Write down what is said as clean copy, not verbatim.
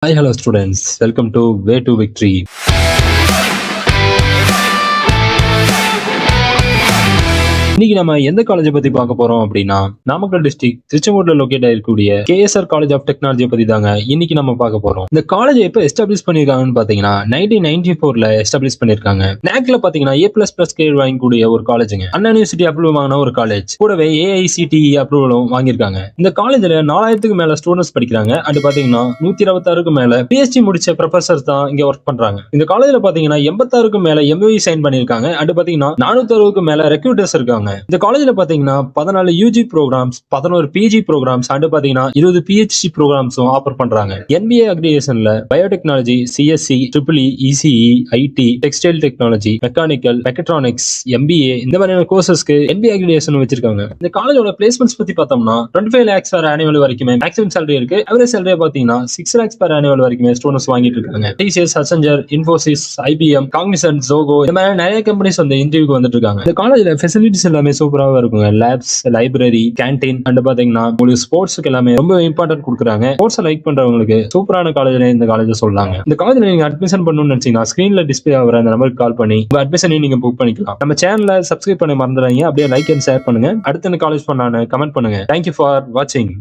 Hi, hello students. Welcome to Way to Victory. இன்னைக்கு நம்ம எந்த காலேஜை பத்தி பார்க்க போறோம் அப்படின்னா, நாமக்கல் டிஸ்ட்ரிக்ட் திருச்செங்கோட்ல லொகேட் ஆயிருக்கக்கூடிய கேஎஸ்ஆர் காலேஜ் ஆஃப் டெக்னாலஜி பத்தி தாங்க இன்னைக்கு நம்ம பார்க்க போறோம். இந்த காலேஜ் எப்ப எஸ்டாப்ளிஷ் பண்ணிருக்காங்கன்னு பாத்தீங்கன்னா 1994ல எஸ்டாப்ளிஷ் பண்ணிருக்காங்க. நாக்ல பாத்தீங்கன்னா A++ கிரேட் வாங்கக்கூடிய ஒரு காலேஜுங்க. அண்ணா யூனிவர்சிட்டி அப்ரூவல் வாங்கின ஒரு காலேஜ். கூடவே AICTE அப்ரூவலும் வாங்கியிருக்காங்க. இந்த காலேஜ்ல 4000க்கு மேல ஸ்டூடெண்ட்ஸ் படிக்கிறாங்க. அது பாத்தீங்கன்னா 126க்கு மேல PhD முடிச்ச ப்ரொஃபசர்ஸ் தான் இங்க ஒர்க் பண்றாங்க. இந்த காலேஜ்ல பாத்தீங்கன்னா 86க்கு மேல MOE சைன் பண்ணிருக்காங்க. அது பாத்தீங்கன்னா 460க்கு மேல ரெக்ரூட்டர்ஸ் இருக்காங்க. இந்த காலேஜ்ல பாத்தீங்கன்னா 14 UG programmes, 11 PG programmes and பாத்தீங்கன்னா 20 PhD ப்ரோக்ராம்ஸும் ஆஃபர் பண்றாங்க. NBA அக்ரிடேஷன்ல biotechnology, CSE, EEE, ECE, IT, textile technology, mechanical, mechatronics, MBA இந்த மாதிரியான கோர்சஸ்க்கு NBA அக்ரிடேஷன் வச்சிருக்காங்க. இந்த காலேஜோட பிளேஸ்மெண்ட்ஸ் பத்தி பார்த்தோம்னா 25 lakhs per annual வரைக்குமே மேக்ஸிமம் salary இருக்கு. அவரேஜ் salary பாத்தீங்கன்னா 6 lakhs per annual வரைக்குமே ஸ்டூடெண்ட்ஸ் வாங்கிட்டு இருக்காங்க. TCS, Accenture, Infosys, IBM, Cognizant, Zoho இந்த மாதிரி நிறைய கம்பெனிஸ் வந்து இன்டர்வியூக்கு வந்துட்டு இருக்காங்க. இந்த காலேஜ்ல ஃபெசிலிட்டிஸ் எல்லாமே சூப்பராக இருக்குங்க. லேப்ஸ், லைப்ரரி, கேன்டீன் அண்ட் பாத்தீங்கன்னா உங்களுக்கு ஸ்போர்ட்ஸ்க்கு எல்லாமே ரொம்ப இம்பார்ட்டன்ட் கொடுக்குறாங்க. ஸ்போர்ட்ஸ் லைக் பண்றவங்களுக்கு சூப்பரான காலேஜ் இந்த காலேஜ் சொல்லலாங்க. இந்த காலேஜ்ல நீங்க அட்மிஷன் பண்ணணும்னு நினைச்சீங்கன்னா ஸ்கிரீன்ல டிஸ்பிளே ஆகிற அந்த நம்பருக்கு கால் பண்ணி உங்க அட்மிஷனை நீங்க புக் பண்ணிக்கலாம். நம்ம சேனலை சப்ஸ்கிரைப் பண்ண மறந்துடாதீங்க. அப்படியே லைக் அண்ட் ஷேர் பண்ணுங்க. அடுத்த காலேஜ் பண்ணானு கமெண்ட் பண்ணுங்க. தேங்க்யூ ஃபார் வாட்சிங்.